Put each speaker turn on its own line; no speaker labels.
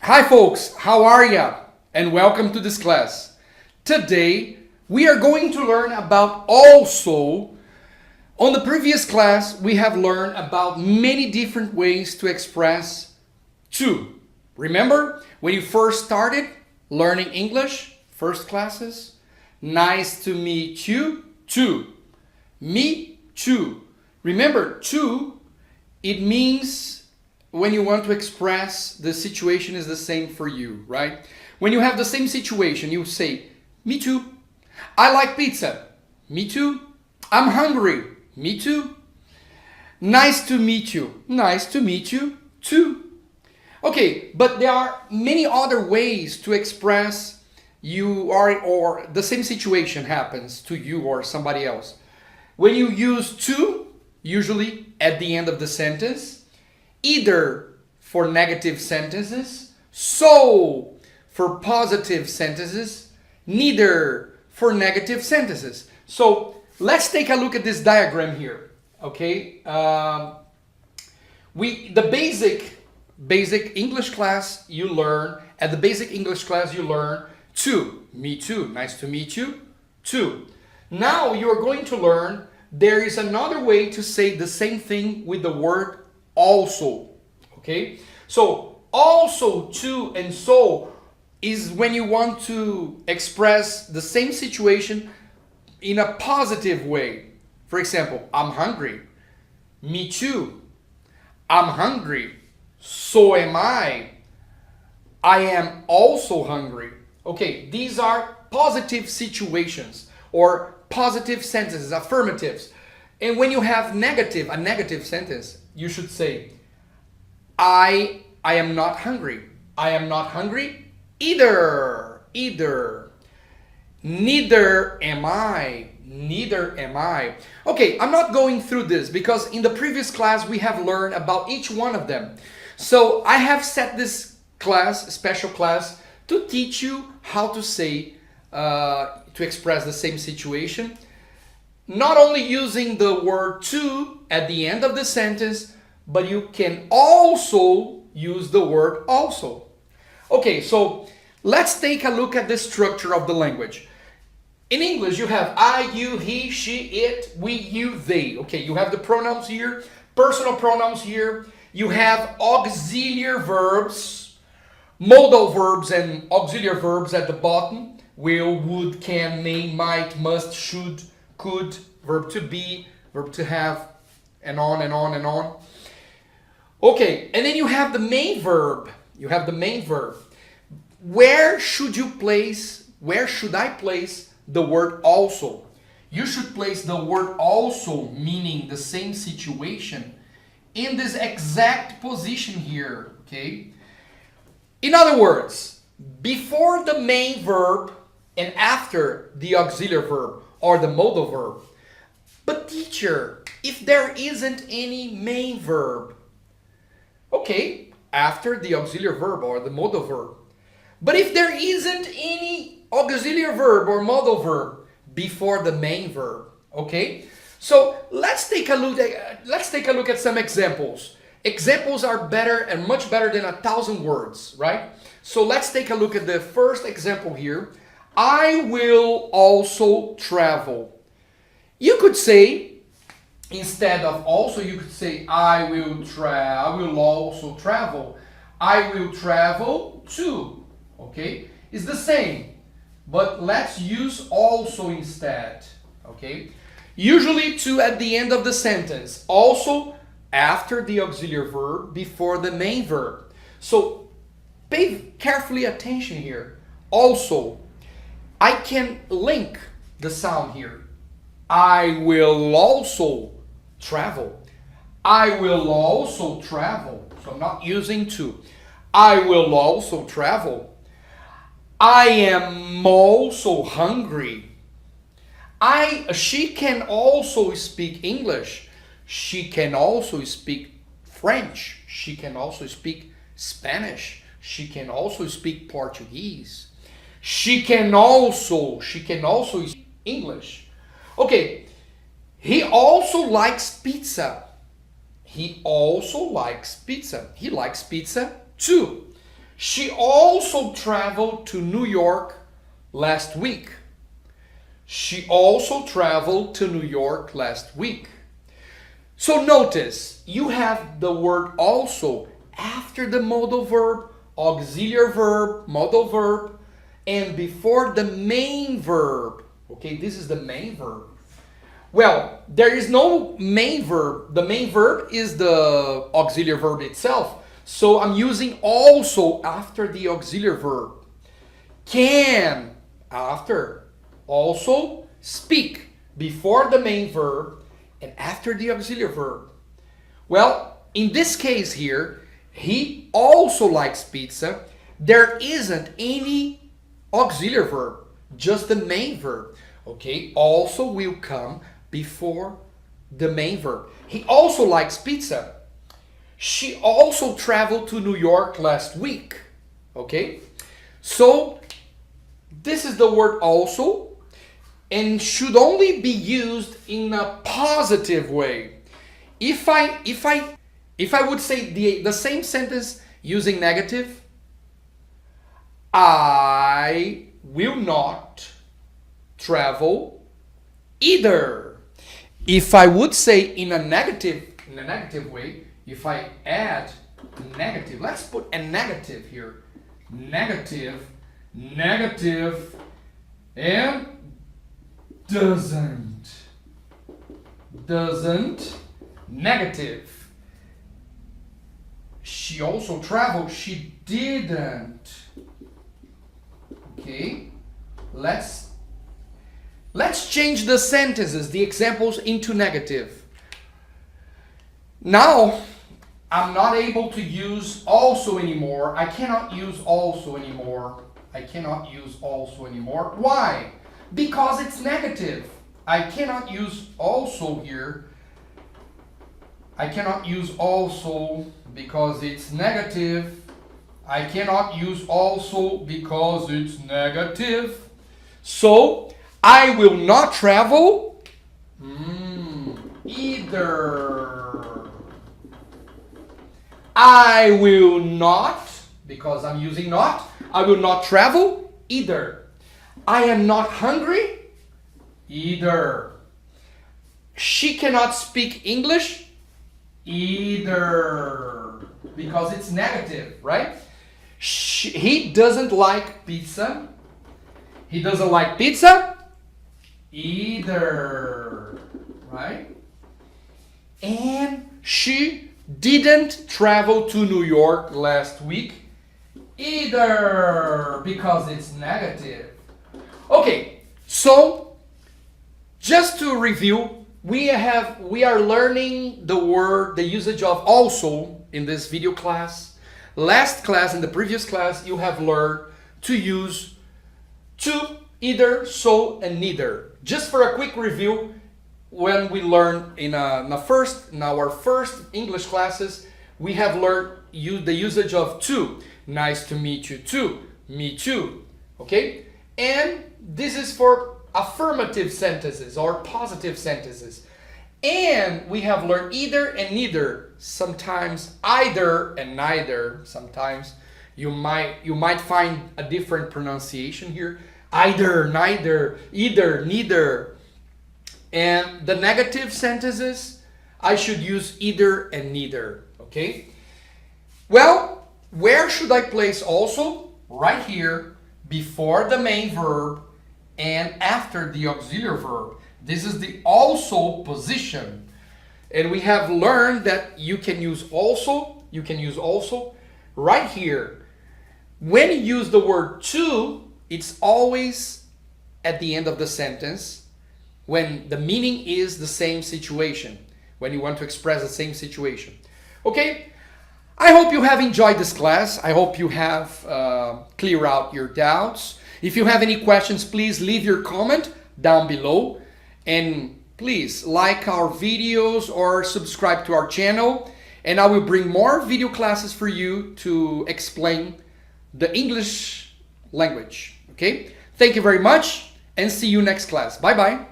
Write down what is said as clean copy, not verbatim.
Hi folks, how are ya? And welcome to this class. Today we are going to learn about also. On the previous class we have learned about many different ways to express to. Remember when you first started learning English, first classes? Nice to meet you too. Me too. Remember, to, it means when you want to express the situation is the same for you, right? When you have the same situation, you say, me too. I like pizza. Me too. I'm hungry. Me too. Nice to meet you. Nice to meet you too. Okay, but there are many other ways to express you are or the same situation happens to you or somebody else. When you use to, usually at the end of the sentence, either for negative sentences, so for positive sentences, neither for negative sentences. So let's take a look at this diagram here. Okay, the basic English class you learn at the basic English class you learn to, me too, nice to meet you too. Now you are going to learn there is another way to say the same thing with the word also. Okay, so also, to, and so is when you want to express the same situation in a positive way. For example, I'm hungry. Me too. I'm hungry. So am I. I am also hungry. Okay, these are positive situations or positive sentences, affirmatives. And when you have a negative sentence, you should say, I am not hungry. I am not hungry either. Neither am I. Neither am I. Okay, I'm not going through this because in the previous class we have learned about each one of them. So I have set this class, special class, to teach you how to say, to express the same situation. Not only using the word to at the end of the sentence, but you can also use the word also. Okay, so let's take a look at the structure of the language. In English, you have I, you, he, she, it, we, you, they. Okay, you have the pronouns here, personal pronouns here. You have auxiliary verbs, modal verbs, and auxiliary verbs at the bottom. Will, would, can, may, might, must, should, could, verb to be, verb to have, and on and on and on. Okay, and then you have the main verb. You have the main verb. Where should I place the word also? You should place the word also, meaning the same situation, in this exact position here, okay? In other words, before the main verb and after the auxiliary verb or the modal verb. But teacher, if there isn't any main verb, okay, after the auxiliary verb or the modal verb. But if there isn't any auxiliary verb or modal verb before the main verb, okay? So let's take a look at some examples. Examples are better and much better than 1,000 words, right? So let's take a look at the first example here. I will also travel. You could say, instead of also, you could say I will also travel. I will travel too. Okay? It's the same. But let's use also instead. Okay? Usually to at the end of the sentence. Also after the auxiliary verb, before the main verb. So pay carefully attention here. Also, I can link the sound here. I will also travel. I will also travel. So I'm not using to. I will also travel. I am also hungry. She can also speak English. She can also speak French. She can also speak Spanish. She can also speak Portuguese. She can also speak English. Okay, he also likes pizza. He also likes pizza. He likes pizza too. She also traveled to New York last week. She also traveled to New York last week. So notice, you have the word also after the modal verb, auxiliary verb, modal verb, and before the main verb. Okay, this is the main verb. Well, there is no main verb. The main verb is the auxiliary verb itself. So I'm using also after the auxiliary verb. Can after. Also speak before the main verb and after the auxiliary verb. Well, in this case here, he also likes pizza. There isn't any auxiliary verb, just the main verb. Okay, also will come before the main verb. He also likes pizza. She also traveled to New York last week. Okay, so this is the word also, and should only be used in a positive way. If I would say the same sentence using negative, I will not travel either. If I would say in a negative way, if I add negative, let's put a negative here. Negative, and doesn't, negative. She also traveled, she didn't. Okay, let's change the sentences, the examples into negative. Now, I'm not able to use also anymore. I cannot use also anymore. Why? Because it's negative. I cannot use also here. I cannot use also because it's negative. I cannot use also because it's negative. So, I will not travel either. I will not, because I'm using not, I will not travel either. I am not hungry either. She cannot speak English either, because it's negative, right? He doesn't like pizza. He doesn't like pizza either, right? And she didn't travel to New York last week either, because it's negative. Okay, so just to review, we are learning the usage of also in this video class. Last class, in the previous class, you have learned to use to, either, so, and neither. Just for a quick review, when we learned in our first English classes, we have learned the usage of to. Nice to meet you too. Me too. Okay? And this is for affirmative sentences or positive sentences. And we have learned either and neither. Sometimes either and neither. Sometimes you might find a different pronunciation here. Either, neither, either, neither. And the negative sentences, I should use either and neither. Okay? Well, where should I place also? Right here, before the main verb and after the auxiliary verb. This is the also position. And we have learned that you can use also right here. When you use the word to, it's always at the end of the sentence when the meaning is the same situation, when you want to express the same situation. Okay? I hope you have enjoyed this class. I hope you have cleared out your doubts. If you have any questions, please leave your comment down below. And please like our videos or subscribe to our channel. And I will bring more video classes for you to explain the English language. Okay? Thank you very much and see you next class. Bye-bye.